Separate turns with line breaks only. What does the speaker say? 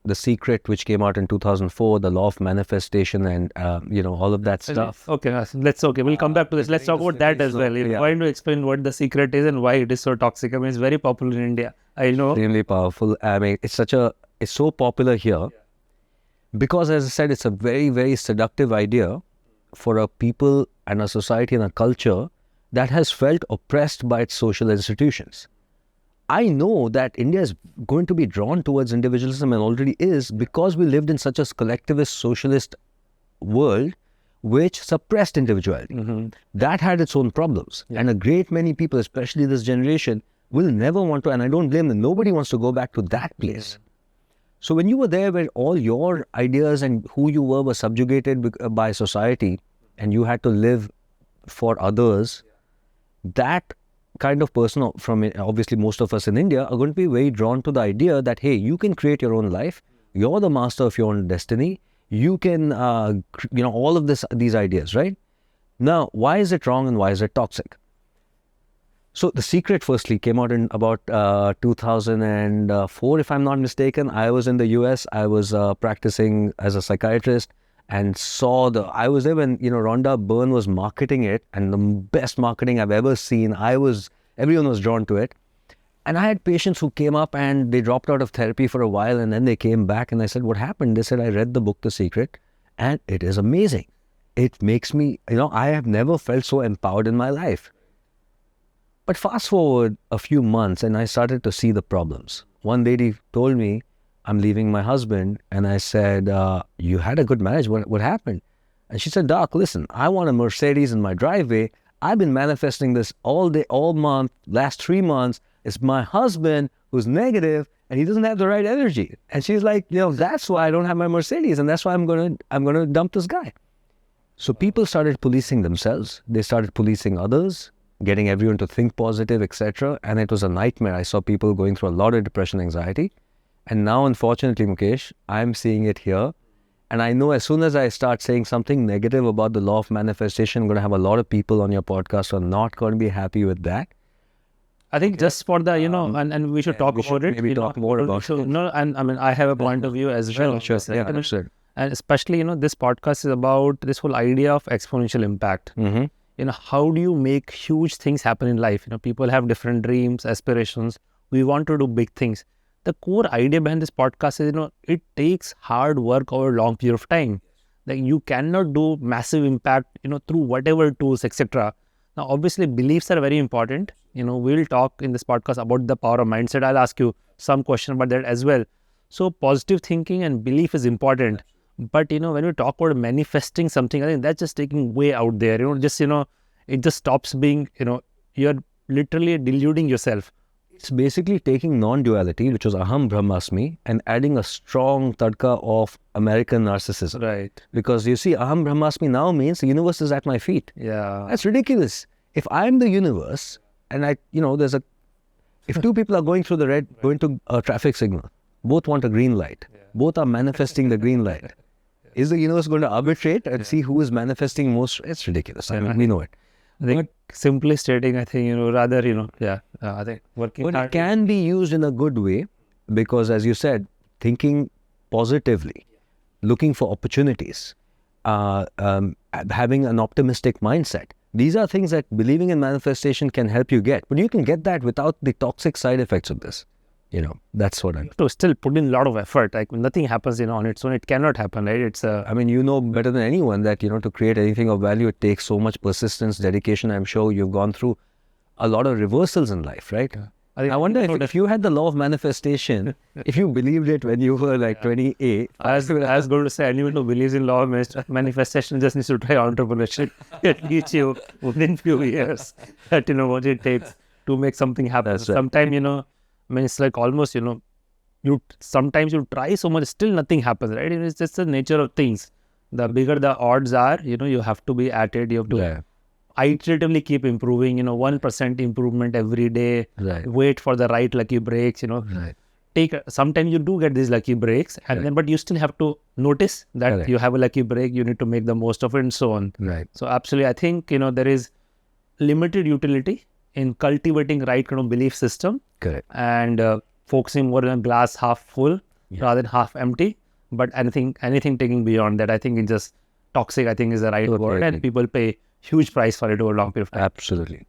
The Secret, which came out in 2004, the law of manifestation, and all of that stuff.
Okay, we'll come back to this. Let's talk about that as well. Why don't you explain what The Secret is and why it is so toxic? I mean, it's very popular in India. I know.
Extremely powerful. I mean, it's so popular here because, as I said, it's a very, very seductive idea for a people and a society and a culture that has felt oppressed by its social institutions. I know that India is going to be drawn towards individualism and already is, because we lived in such a collectivist socialist world which suppressed individuality. That had its own problems. And a great many people, especially this generation, will never want to, and I don't blame them, nobody wants to go back to that place. So when you were there where all your ideas and who you were subjugated by society and you had to live for others, that kind of person, from obviously most of us in India, are going to be very drawn to the idea that, hey, you can create your own life. You're the master of your own destiny. You can, all of these ideas, right? Now, why is it wrong and why is it toxic? So The Secret firstly came out in about 2004, if I'm not mistaken. I was in the US. I was practicing as a psychiatrist and I was there when, Rhonda Byrne was marketing it, and the best marketing I've ever seen. Everyone was drawn to it. And I had patients who came up and they dropped out of therapy for a while and then they came back and I said, what happened? They said, I read the book, The Secret, and it is amazing. It makes me, I have never felt so empowered in my life. But fast forward a few months and I started to see the problems. One lady told me, I'm leaving my husband. And I said, you had a good marriage. What happened? And she said, Doc, listen, I want a Mercedes in my driveway. I've been manifesting this all day, all month, last 3 months. It's my husband who's negative and he doesn't have the right energy. And she's like, that's why I don't have my Mercedes. And that's why I'm going to dump this guy. So people started policing themselves. They started policing others, getting everyone to think positive, etc. And it was a nightmare. I saw people going through a lot of depression, anxiety. And now, unfortunately, Mukesh, I'm seeing it here. And I know as soon as I start saying something negative about the law of manifestation, I'm going to have a lot of people on your podcast who are not going to be happy with that.
I think just for the, and we should talk about it.
Maybe talk more about it.
And I mean, I have a point of view as well.
Sure. Yeah, sure.
And especially, this podcast is about this whole idea of exponential impact. How do you make huge things happen in life? People have different dreams, aspirations. We want to do big things. The core idea behind this podcast is, it takes hard work over a long period of time. Like you cannot do massive impact, through whatever tools, etc. Now, obviously, beliefs are very important. We'll talk in this podcast about the power of mindset. I'll ask you some question about that as well. So positive thinking and belief is important. But, when we talk about manifesting something, I think that's just taking way out there. It just stops being, you're literally deluding yourself.
It's basically taking non-duality, which was aham brahmasmi, and adding a strong tadka of American narcissism.
Right.
Because you see, aham brahmasmi now means the universe is at my feet.
Yeah.
That's ridiculous. If I'm the universe and if two people are going through going to a traffic signal, both want a green light. Yeah. Both are manifesting the green light. Is the universe going to arbitrate and see who is manifesting most? It's ridiculous. I mean, we know it.
I think simply stating, I think, rather, I think working
but
hard.
It can be used in a good way because, as you said, thinking positively, looking for opportunities, having an optimistic mindset. These are things that believing in manifestation can help you get. But you can get that without the toxic side effects of this. That's what I'm...
To still put in a lot of effort. Like nothing happens, on its own. It cannot happen, right?
I mean, better than anyone that, to create anything of value, it takes so much persistence, dedication. I'm sure you've gone through a lot of reversals in life, right? Yeah. I wonder if you had the law of manifestation, if you believed it when you were like 28.
I was going to say, anyone who believes in law of manifestation just needs to try entrepreneurship. It teach you within few years that, what it takes to make something happen.
That's right.
Sometimes, it's like almost, sometimes you try so much, still nothing happens, right? It's just the nature of things. The bigger the odds are, you have to be at it. You have to iteratively keep improving, 1% improvement every day.
Right.
Wait for the right lucky breaks,
Right.
Sometimes you do get these lucky breaks, and then, but you still have to notice that you have a lucky break. You need to make the most of it and so on.
Right.
So absolutely, I think, there is limited utility in cultivating right kind of belief system.
Correct.
And focusing more on glass half full rather than half empty. But anything taking beyond that, I think it's just toxic. I think is the right word, and people pay huge price for it over a long period of time.
Absolutely.